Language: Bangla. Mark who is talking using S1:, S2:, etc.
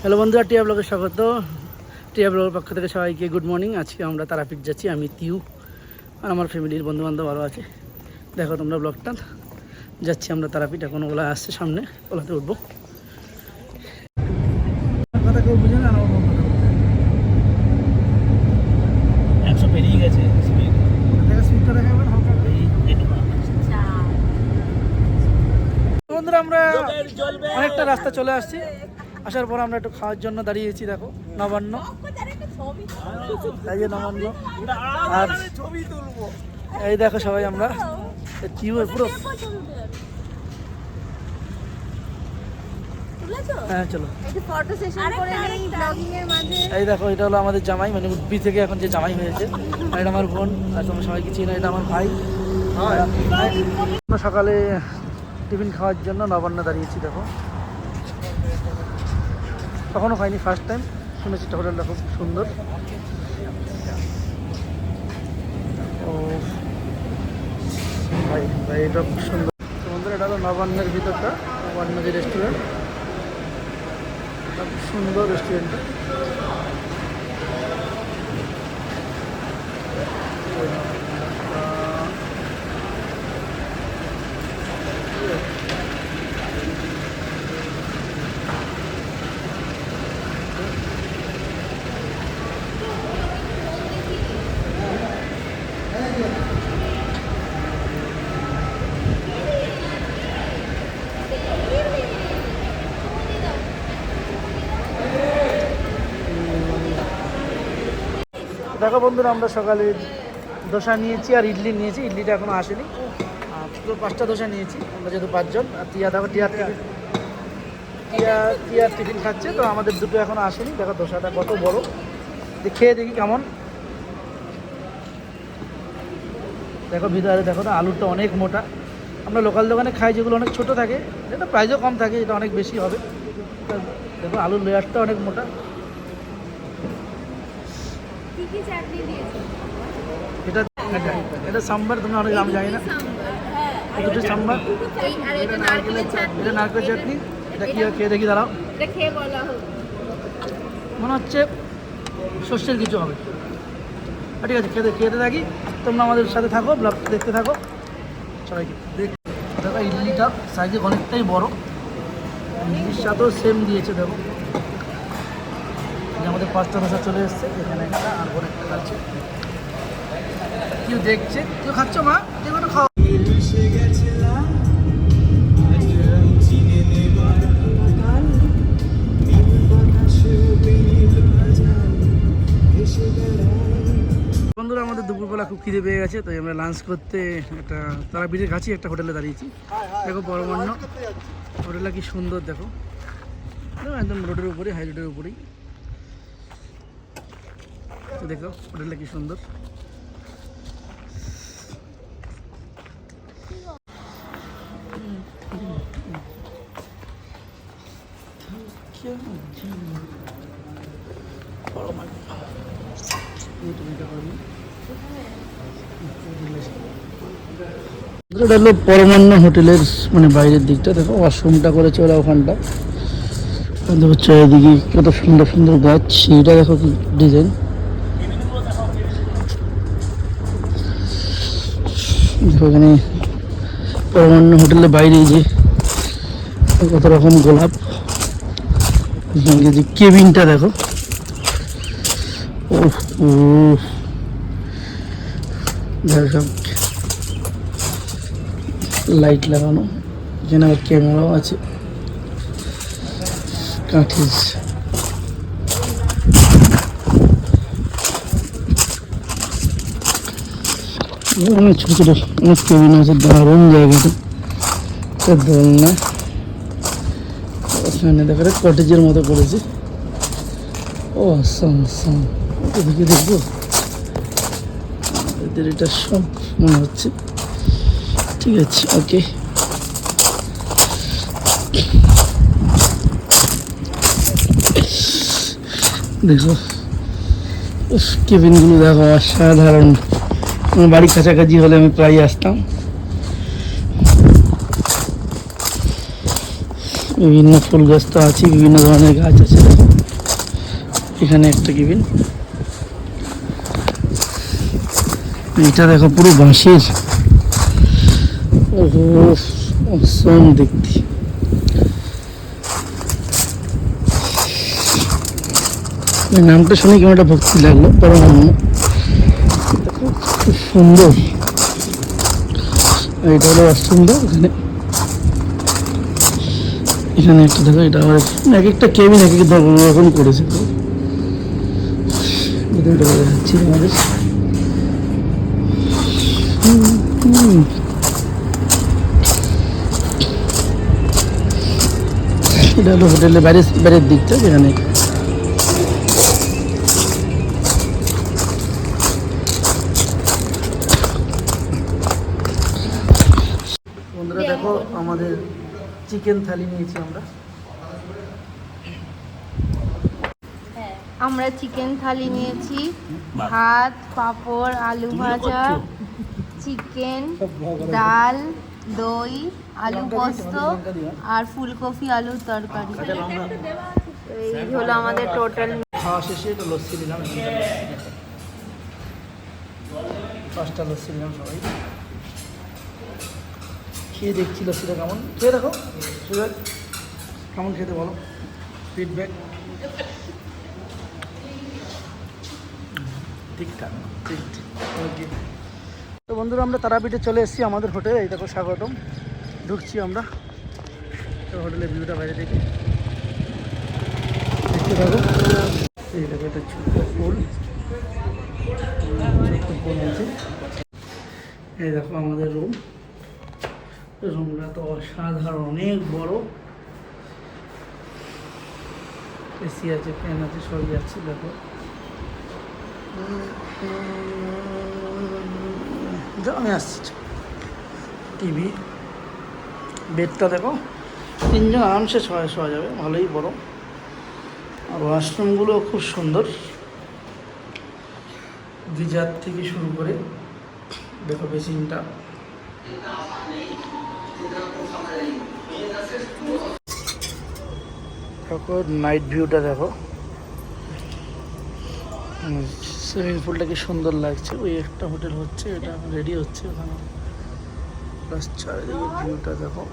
S1: হ্যালো বন্ধুরা, টিয়া ব্লগে স্বাগত। টিয়া ব্লগের পক্ষ থেকে সবাইকে গুড মর্নিং। আজকে আমরা তারাপীঠ যাচ্ছি, আমি তিউ আর আমার ফ্যামিলির বন্ধুবান্ধব আরও আছে। দেখো তোমরা ব্লগটা। যাচ্ছি আমরা তারাপীঠ, এখন ওলা আসছে সামনে, ওলাতে উঠবো। কথা কেউ বুঝে না, আমার কথা বলতে 100 পেরিয়ে গেছে স্পিড। স্পিডটা দেখাবেন হালকা। বন্ধুরা, আমরা অনেকটা রাস্তা চলে আসছি। আসার পর আমরা একটু খাওয়ার জন্য দাঁড়িয়েছি। দেখো নবান্ন, এই যে নবান্ন। আর এই দেখো সবাই আমরা পুরো। হ্যাঁ চলো। এই দেখো, এটা হলো আমাদের জামাই, মানে উডবি থেকে এখন যে জামাই হয়েছে। আর এটা আমার বোন, আর তোমরা সবাই কিছু না, এটা আমার ভাই। আমরা সকালে টিফিন খাওয়ার জন্য নবান্ন দাঁড়িয়েছি। দেখো কখনো খাইনি, ফার্স্ট টাইম। শুনেছি হোটেলটা খুব সুন্দর। ও ভাই ভাই, এটা খুব সুন্দর। বন্ধুরা, এটা হলো নবান্নের ভিতরটা, নবান্ন যে রেস্টুরেন্ট, খুব সুন্দর রেস্টুরেন্টটা। দেখো বন্ধুরা, আমরা সকালে দোসা নিয়েছি আর ইডলি নিয়েছি। ইডলিটা এখনো আসেনি। পুরো 5টা দোসা নিয়েছি আমরা, যেহেতু 5 জন। আর টিয়া দেখো, টিয়া টিফিন খাচ্ছে, তো আমাদের দুটো এখনো আসেনি। দেখো দোসাটা কত বড়, খেয়ে দেখি কেমন। দেখো ভিতরে দেখো তো, আলুরটা অনেক মোটা। আমরা লোকাল দোকানে খাই যেগুলো অনেক ছোট থাকে, এটা প্রাইসও কম থাকে, এটা অনেক বেশি হবে। দেখো আলুর লেয়ারটা অনেক মোটা। এটা এটা সাম্বার, তুমি অনেক দাম জানি না। এটা সাম্বার, এটা নারকেলের চাটনি। এটা কি খেয়ে দেখি, দাঁড়াও। মনে হচ্ছে সর্ষের কিছু হবে। ঠিক আছে, খেতে থাকি। তোমরা আমাদের সাথে থাকো, ব্লগ দেখতে থাকো। সবাইকে দেখো, ইডলিটা সাইজে অনেকটাই বড়। ইডলির সাথেও সেম দিয়েছে। দেখো আমাদের 5টা দোসা চলে এসছে। এখানে একটা আর বড় একটা খাচ্ছে। কেউ দেখছে, কেউ খাচ্ছ মা, কেউ একটু খাও। বন্ধুরা, আমাদের দুপুরবেলা খুব খিদে পেয়ে গেছে, তাই আমরা লাঞ্চ করতে একটা তারাপীঠের কাছে একটা হোটেলে দাঁড়িয়েছি। দেখো পরমান্ন হোটেলটা কি সুন্দর। দেখো একদম রোডের উপরে, হাই রোডের উপরেই। দেখো হোটেলটা কি সুন্দর। এটা হলো পরমান্ন হোটেলের মানে বাইরের দিকটা। দেখো ওয়াশরুমটা করেছে ওরা ওখানটা। হচ্ছে এদিকে কত সুন্দর সুন্দর গাছ। এটা দেখো কি ডিজাইন। দেখো এখানে পরমান্ন হোটেলের বাইরে যে কত রকম গোলাপ। যে কেবিনটা দেখো, সব লাইট লাগানো। এখানে আবার ক্যামেরাও আছে, কাঠের। অনেক ছোটো ছোটো অনেক কেবিন আছে। দারুণ জায়গাটা, দোলনা। ওখানে দেখা যায় কটেজের মতো করেছে। ও আসাম আসাম, এদিকে দেখবো। এদের এটা সব মনে হচ্ছে। ঠিক আছে, ওকে। দেখো কেবিনগুলো দেখো, অসাধারণ। আমার বাড়ির কাছাকাছি হলে আমি প্রায় আসতাম। বিভিন্ন ফুল গাছ তো আছে, বিভিন্ন ধরনের গাছ আছে। এখানে একটা কেবিন, এটা দেখো পুরো বাঁশের, অসম দেখতে। নামটা শুনে কেমন একটা ভক্তি লাগলো, পরমান্ন খুব সুন্দর। এটা হলো ওয়াশরুম। এখানে এখানে একটা দেখো, এটা আবার এক একটা কেবিন এক এক রকম করেছে। যাচ্ছি আমাদের এটা হলো হোটেলের বাইরের দিকটা, যেখানে বন্ধুরা দেখো আমাদের চিকেন থালি নিয়েছি আমরা।
S2: আমরা চিকেন থালি নিয়েছি, ভাত, পাঁপড়, আলু ভাজা, চিকেন, ডাল, দই, আলু পোস্ত আর ফুলকপি আলুর তরকারি। এই হলো আমাদের টোটাল।
S1: খাওয়া শেষে তো লস্যি দিলাম, 5টা লস্যি দিলাম সবাই। খেয়ে দেখছি লস্যিটা কেমন, খেয়ে দেখো সুরজ কেমন খেতে বলো, ফিডব্যাক। ঠিকঠাক, ঠিক ঠিক, ওকে। তো বন্ধুরা আমরা তারাপীঠে চলে এসেছি আমাদের হোটেলে। এই দেখো স্বাগতম, ঢুকছি আমরা। তো হোটেলের ভিউটা বাইরে থেকে দেখতে থাকো। এই দেখো একটা ছোট্ট ফুল, ছোট্ট ফুল আছে। এই দেখো আমাদের রুমটা তো অসাধারণ, অনেক বড়। এসি আছে, ফ্যান আছে, সবই আছে। দেখো আমি আসছি। টিভি, বেডটা দেখো, 3 জন আরামসে শোয়া যাবে, ভালোই বড়। আর ওয়াশরুমগুলো খুব সুন্দর, গিজার থেকে শুরু করে দেখো বেসিনটা। দেখো নাইট ভিউটা দেখো, সুইমিং পুলটা কি সুন্দর লাগছে। ওই একটা হোটেল হচ্ছে, এটা রেডি হচ্ছে ওখানে। প্লাস চারিদিকে ভিউটা দেখো।